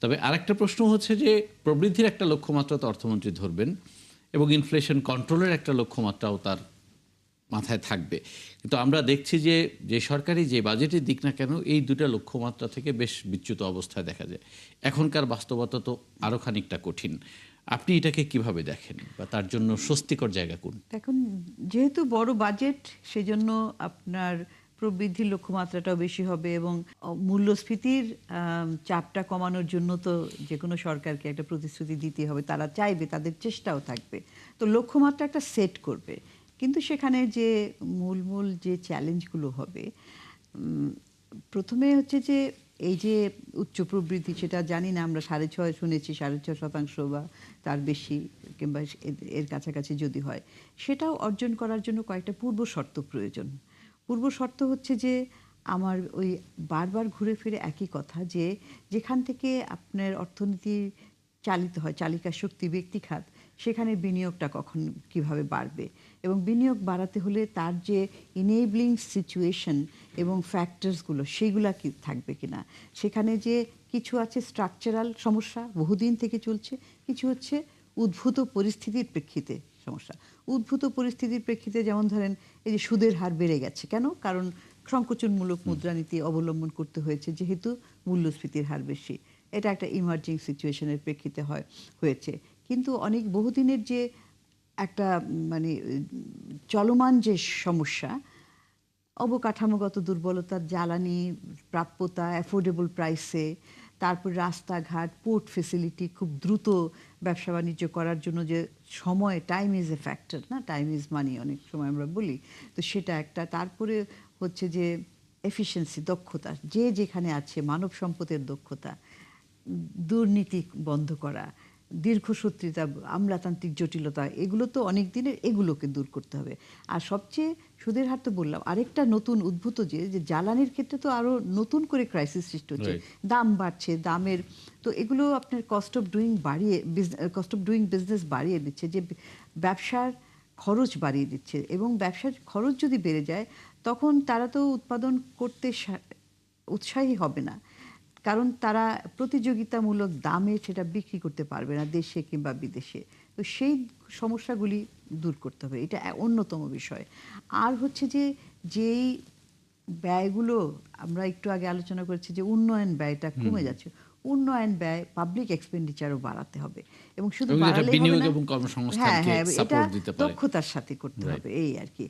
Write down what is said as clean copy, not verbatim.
তবে আরেকটা প্রশ্ন হচ্ছে যে প্রবৃদ্ধির একটা লক্ষ্যমাত্রা তো অর্থমন্ত্রী ধরবেন এবং ইনফ্লেশন কন্ট্রোলের একটা লক্ষ্যমাত্রাও তার মাথায় থাকবে। কিন্তু আমরা দেখছি যে যে সরকারি যে বাজেটের দিক না কেন এই দুটো লক্ষ্যমাত্রা থেকে বেশ বিচ্যুত অবস্থায় দেখা যায়। এখনকার বাস্তবতা তো আরও খানিকটা কঠিন। আপনি এটাকে কিভাবে দেখেন বা তার জন্য স্বস্তিকর জায়গা কোন? এখন যেহেতু বড় বাজেট, সেজন্য আপনার প্রবৃদ্ধির লক্ষ্যমাত্রাটাও বেশি হবে এবং মূল্যস্ফীতির চাপটা কমানোর জন্য তো যে কোনো সরকারকে একটা প্রতিশ্রুতি দিতে হবে, তারা চাইবে, তাদের চেষ্টাও থাকবে। তো লক্ষ্যমাত্রা একটা সেট করবে, কিন্তু সেখানে যে মূল মূল যে চ্যালেঞ্জগুলো হবে, প্রথমে হচ্ছে যে এই যে উচ্চ প্রবৃদ্ধি, সেটা জানি না, আমরা 6.5 শুনেছি, 6.5% বা তার বেশি কিংবা এর কাছাকাছি যদি হয়, সেটাও অর্জন করার জন্য কয়েকটা পূর্ব শর্ত প্রয়োজন। পূর্ব শর্ত হচ্ছে যে আমার ওই বারবার ঘুরে ফিরে একই কথা, যে যেখান থেকে আপনার অর্থনীতি চালিত হয়, চালিকা শক্তি ব্যক্তি খাত, সেখানে বিনিয়োগটা কখন কিভাবে বাড়বে, এবং বিনিয়োগ বাড়াতে হলে তার যে ইনেবলিং সিচুয়েশন এবং ফ্যাক্টরসগুলো সেইগুলা কি থাকবে কিনা। সেখানে যে কিছু আছে স্ট্রাকচারাল সমস্যা, বহুদিন থেকে চলছে, কিছু হচ্ছে উদ্ভূত পরিস্থিতির প্রেক্ষিতে সমস্যা। উদ্ভূত পরিস্থিতির প্রেক্ষিতে যেমন ধরেন এই যে সুদের হার বেড়ে গেছে, কেন? কারণ সংকোচনমূলক মুদ্রানীতি অবলম্বন করতে হয়েছে, যেহেতু মূল্যস্ফীতির হার বেশি। এটা একটা ইমার্জিং সিচুয়েশনের প্রেক্ষিতে হয়েছে। কিন্তু অনেক বহুদিনের যে একটা মানে চলমান যে সমস্যা, অবকাঠামোগত দুর্বলতা, জ্বালানি প্রাপ্যতা, অ্যাফোর্ডেবল প্রাইসে, তারপর রাস্তাঘাট, পোর্ট ফেসিলিটি, খুব দ্রুত ব্যবসা বাণিজ্য করার জন্য যে সময়, টাইম ইজ এ ফ্যাক্টর, না, টাইম ইজ মানি অনেক সময় আমরা বলি, তো সেটা একটা। তারপরে হচ্ছে যে এফিসিয়েন্সি, দক্ষতা, যে যেখানে আছে, মানব সম্পদের দক্ষতা, দুর্নীতি বন্ধ করা, দীর্ঘসূত্রিতা, আমলাতান্ত্রিক জটিলতা, এগুলো তো অনেক দিনের, এগুলোকে দূর করতে হবে। আর সবচেয়ে সুদের হার তো বললাম, আরেকটা নতুন উদ্ভূত যে জ্বালানির ক্ষেত্রে তো আরও নতুন করে ক্রাইসিস সৃষ্টি হচ্ছে, দাম বাড়ছে, দামের তো এগুলো আপনার কস্ট অফ ডুইং বিজনেস বাড়িয়ে দিচ্ছে, যে ব্যবসার খরচ বাড়িয়ে দিচ্ছে। এবং ব্যবসার খরচ যদি বেড়ে যায়, তখন তারা তো উৎপাদন করতে উৎসাহী হবে না, কারণ তারা প্রতিযোগিতামূলক দামে সেটা বিক্রি করতে পারবে না দেশে কিংবা বিদেশে। তো সেই সমস্যাগুলি দূর করতে হবে, এটা অন্যতম বিষয়। আর হচ্ছে যে যেই ব্যয়গুলো আমরা একটু আগে আলোচনা করেছি, যে উন্নয়ন ব্যয়টা কমে যাচ্ছে, উন্নয়ন ব্যয়, পাবলিক এক্সপেন্ডিচারও বাড়াতে হবে। এবং শুধু বাড়ালেই হবে বিনিয়োগ না, এবং হ্যাঁ কর্মসংস্থানকে হ্যাঁ, এটা সাপোর্ট দিতে পারে। দক্ষতার সাথে করতে হবে, এই আর কি।